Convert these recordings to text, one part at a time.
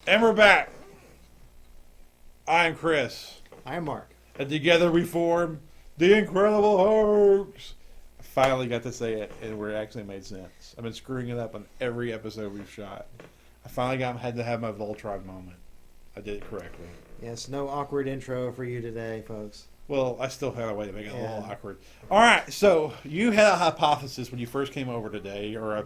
And we're back. I'm Chris. I'm Mark. And together we form the Incredible Hokes. I finally got to say it, and it actually made sense. I've been screwing it up on every episode we've shot. I finally had to have my Voltron moment. I did it correctly. Yes, no awkward intro for you today, folks. Well, I still had a way to make it a little awkward. All right, so you had a hypothesis when you first came over today, or a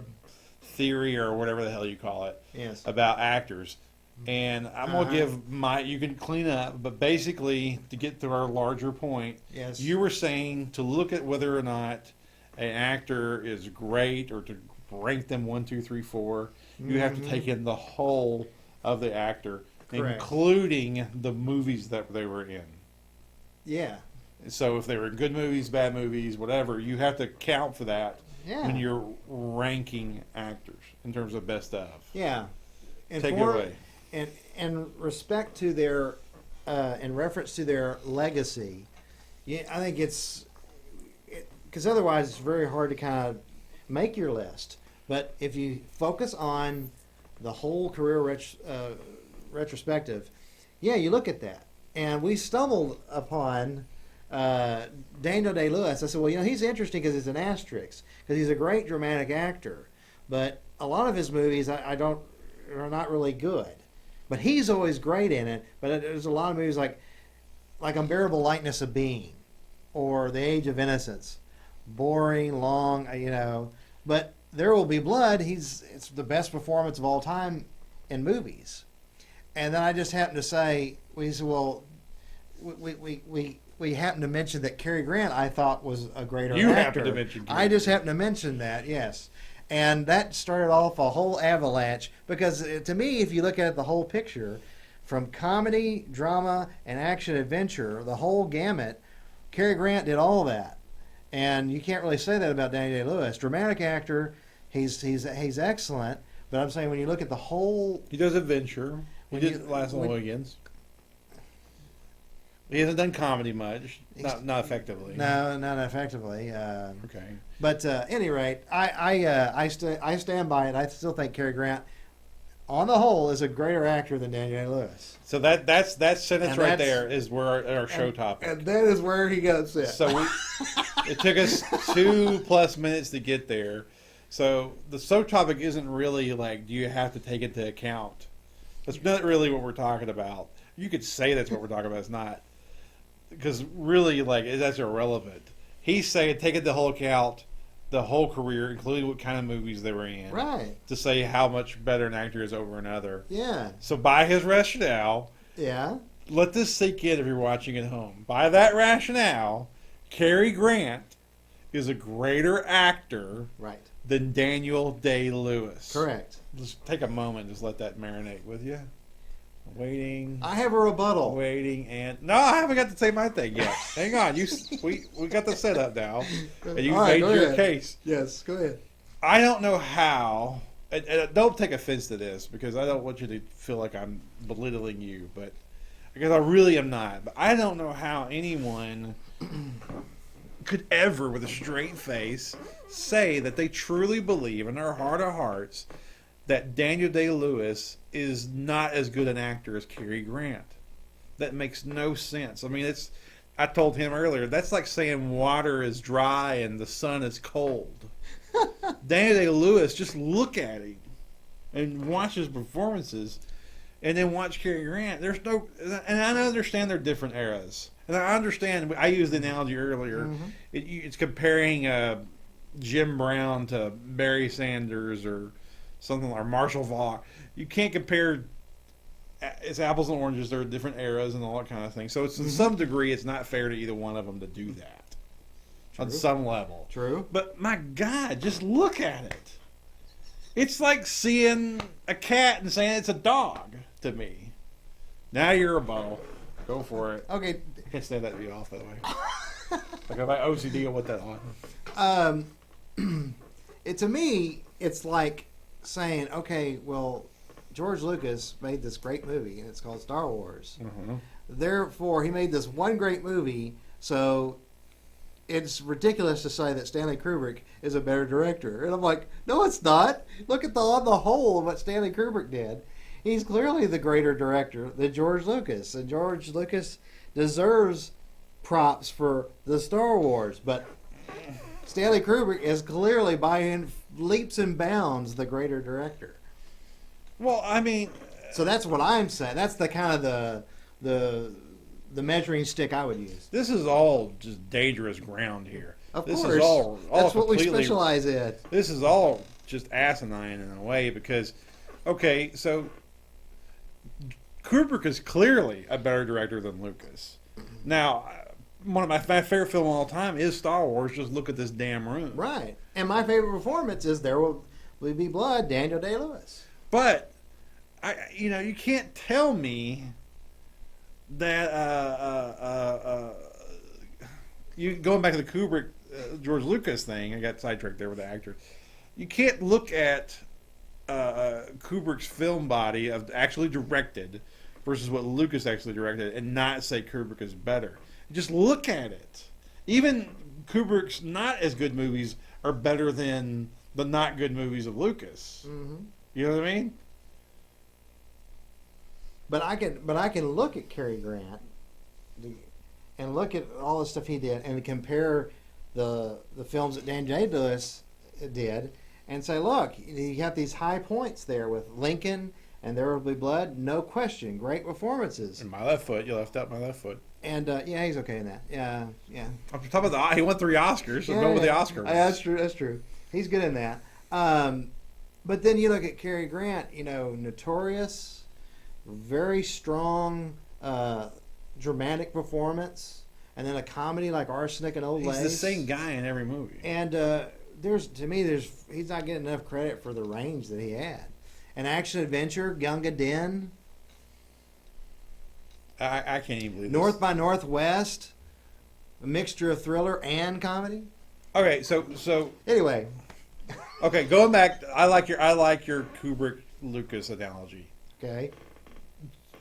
theory, or whatever the hell you call it, Yes. about actors. And I'm going to give you can clean up, but basically, to get to our larger point, Yes. you were saying to look at whether or not an actor is great, or to rank them 1, 2, 3, 4, you have to take in the whole of the actor, Correct. including the movies that they were in. Yeah. So if they were in good movies, bad movies, whatever, you have to count for that when you're ranking actors in terms of best of. Yeah. And Take it away. In respect to their, in reference to their legacy, I think because otherwise it's very hard to kind of make your list. But if you focus on the whole career retrospective, you look at that. And we stumbled upon Daniel Day-Lewis. I said, well, he's interesting because he's an asterisk, because he's a great dramatic actor. But a lot of his movies are not really good. But he's always great in it. But there's a lot of movies like Unbearable Lightness of Being or The Age of Innocence. Boring, long, But There Will Be Blood, it's the best performance of all time in movies. And then I just happened to say, we happened to mention that Cary Grant, I thought, was a greater actor. You happened to mention Cary. I just happened to mention that, yes. And that started off a whole avalanche because, to me, if you look at the whole picture, from comedy, drama, and action-adventure, the whole gamut, Cary Grant did all that. And you can't really say that about Danny Day-Lewis. Dramatic actor, he's excellent, but I'm saying when you look at the whole... He does adventure. He did Last of the Mohicans. He hasn't done comedy much, not effectively. No, not effectively. Okay. But at any rate, I stand by it. I still think Cary Grant, on the whole, is a greater actor than Daniel Day-Lewis. So that sentence right there is where our show topic. And that is where he goes sit. So it took us 2+ minutes to get there. So the show topic isn't really like, do you have to take into account? That's not really what we're talking about. You could say that's what we're talking about. It's not. Because really, that's irrelevant. He's saying take into whole account the whole career, including what kind of movies they were in. Right. To say how much better an actor is over another. Yeah. So by his rationale, let this sink in if you're watching at home. By that rationale, Cary Grant is a greater actor than Daniel Day-Lewis. Correct. Just take a moment, just let that marinate with you. Waiting. I have a rebuttal. Waiting and no, I haven't got to say my thing yet. Hang on, we got the setup now, and you made your case. Yes, go ahead. I don't know how, and don't take offense to this because I don't want you to feel like I'm belittling you, but because I really am not. But I don't know how anyone could ever, with a straight face, say that they truly believe in their heart of hearts that Daniel Day-Lewis is not as good an actor as Cary Grant. That makes no sense. I mean, I told him earlier, that's like saying water is dry and the sun is cold. Daniel Day-Lewis, just look at him and watch his performances and then watch Cary Grant. And I understand they're different eras. And I understand, I used the analogy earlier, it's comparing Jim Brown to Barry Sanders or something like Marshall Falk. You can't compare. It's apples and oranges. They're different eras and all that kind of thing. So it's to some degree, it's not fair to either one of them to do that. True. On some level. True. But my God, just look at it. It's like seeing a cat and saying it's a dog to me. Now you're a bottle. Go for it. Okay. I can't stand that to be off, by the way. Like my OCD, I'll put that on. To me, it's like saying, okay, well, George Lucas made this great movie, and it's called Star Wars. Therefore, he made this one great movie, so it's ridiculous to say that Stanley Kubrick is a better director. And I'm like, no, it's not. Look at on the whole of what Stanley Kubrick did. He's clearly the greater director than George Lucas, and George Lucas deserves props for the Star Wars, but Stanley Kubrick is clearly by leaps and bounds the greater director. Well, I mean, So that's what I'm saying. That's the kind of the measuring stick I would use. this is all just dangerous ground here. Of This course, is all that's what we completely- specialize in. This is all just asinine in a way because, okay, so Kubrick is clearly a better director than Lucas. Now, one of my favorite film of all time is Star Wars. Just look at this damn room. Right. And my favorite performance is There Will Be Blood, Daniel Day-Lewis. But you can't tell me that you going back to the Kubrick George Lucas thing. I got sidetracked there with the actor. You can't look at Kubrick's film body of actually directed versus what Lucas actually directed and not say Kubrick is better. Just look at it. Even Kubrick's not as good movies are better than the not good movies of Lucas. Mm-hmm. You know what I mean? But I can look at Cary Grant and look at all the stuff he did and compare the films that Daniel Day-Lewis did and say, look, you got these high points there with Lincoln and There Will Be Blood, no question, great performances. And my left foot, you left out my left foot. And yeah, he's okay in that. Yeah. I'm talking about he won 3 Oscars, so go with the Oscar. That's true. That's true. He's good in that. But then you look at Cary Grant. Notorious, very strong, dramatic performance, and then a comedy like Arsenic and Old Lace. He's the same guy in every movie. And he's not getting enough credit for the range that he had. An action adventure, Gunga Din. I can't even believe North this. by Northwest, a mixture of thriller and comedy. Okay, so Anyway, okay, going back, I like your Kubrick Lucas analogy. okay,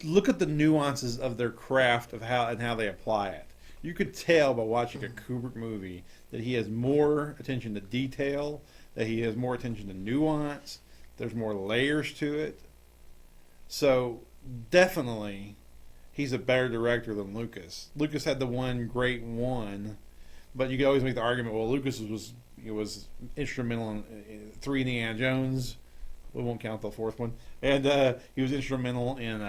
Look at the nuances of their craft of how they apply it. You could tell by watching a Kubrick movie that he has more attention to detail, that he has more attention to nuance. There's more layers to it. So definitely, he's a better director than Lucas. Lucas had the one great one, but you could always make the argument, well, Lucas was instrumental in 3 Indiana Jones. We won't count the 4th one. And he was instrumental in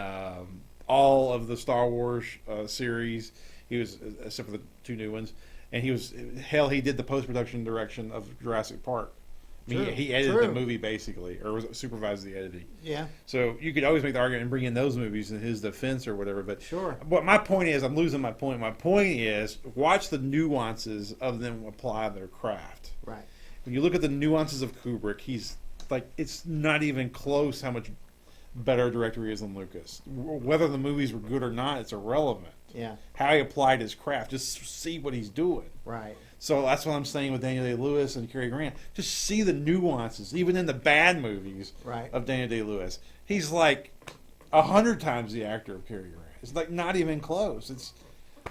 all of the Star Wars series. He was, except for the 2 new ones. And he did the post-production direction of Jurassic Park. I mean, he edited the movie basically, or supervised the editing. yeah, So you could always make the argument and bring in those movies in his defense or whatever. But sure. what my point is, I'm losing my point. My point is, watch the nuances of them apply their craft. Right. When you look at the nuances of Kubrick, he's like, it's not even close how much better a director he is than Lucas. Whether the movies were good or not, it's irrelevant. Yeah. How he applied his craft, just see what he's doing. Right. So that's what I'm saying with Daniel Day-Lewis and Cary Grant. Just see the nuances, even in the bad movies Right. of Daniel Day-Lewis. He's like 100 times the actor of Cary Grant. It's like not even close.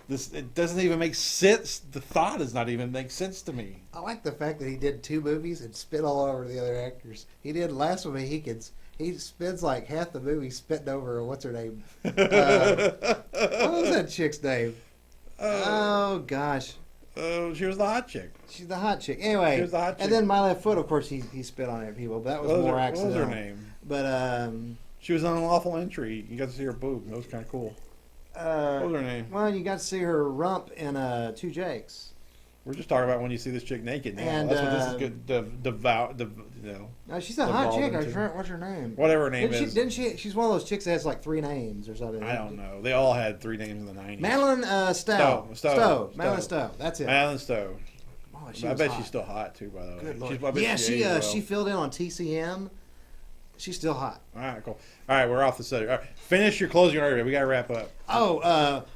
It doesn't even make sense. The thought does not even make sense to me. I like the fact that he did 2 movies and spit all over the other actors. He did Last of the Mohicans. He spends like half the movie spitting over what's her name? What was that chick's name? Oh gosh, She was the hot chick. she's the hot chick. Anyway, She was the hot chick. and then My Left Foot, of course, he spit on other people, but that was more What accidental. was her name? But She was on Unlawful Entry. You got to see her boob. That was kind of cool. What was her name? well, you got to see her rump in 2 Jakes. We're just talking about when you see this chick naked now. And, That's what this is good. Devout. No, she's a hot Evolved chick. into- What's her name? Whatever her name Didn't is. she? Didn't she? She's one of those chicks that has like 3 names or something. I don't know. They all had 3 names in the 90s. Madeline Stowe. Stowe. Madeline Stowe. That's it. Madeline Stowe. Oh, I was bet hot. she's still hot too, by the way. Good Lord. I bet Yeah, aged well. she filled in on TCM. She's still hot. All right, cool. All right, we're off the subject. All right, finish your closing argument. We got to wrap up.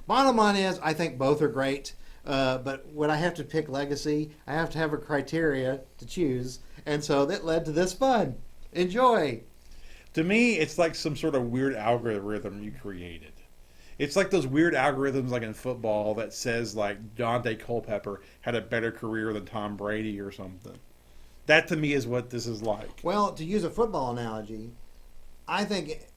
Bottom line is, I think both are great. But when I have to pick legacy, I have to have a criteria to choose, and so that led to this fun. Enjoy. To me, it's like some sort of weird algorithm you created. It's like those weird algorithms like in football that says like Dante Culpepper had a better career than Tom Brady or something. That to me is what this is like. Well, to use a football analogy, I think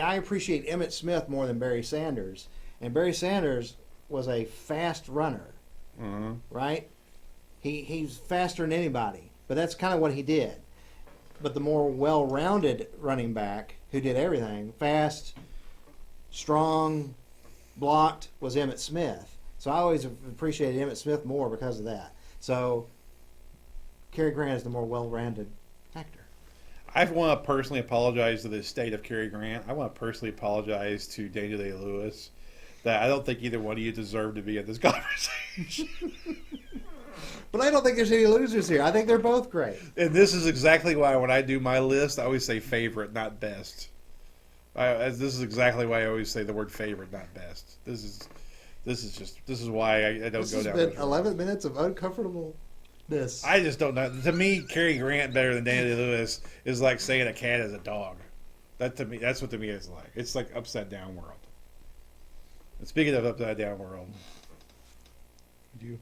I appreciate Emmett Smith more than Barry Sanders, and Barry Sanders was a fast runner, right? He's faster than anybody, but that's kind of what he did. But the more well-rounded running back who did everything, fast, strong, blocked, was Emmett Smith. So I always appreciated Emmett Smith more because of that. So Cary Grant is the more well-rounded actor. I want to personally apologize to the estate of Cary Grant. I want to personally apologize to Daniel Day-Lewis that I don't think either one of you deserve to be in this conversation. But I don't think there's any losers here. I think they're both great. And this is exactly why when I do my list, I always say favorite, not best. This is exactly why I always say the word favorite, not best. This is why I don't This go has down. been this road. 11 minutes of uncomfortableness. I just don't know. To me, Cary Grant better than Daniel Lewis is like saying a cat is a dog. That's what to me it's like. It's like upside down world. And speaking of upside down world, you.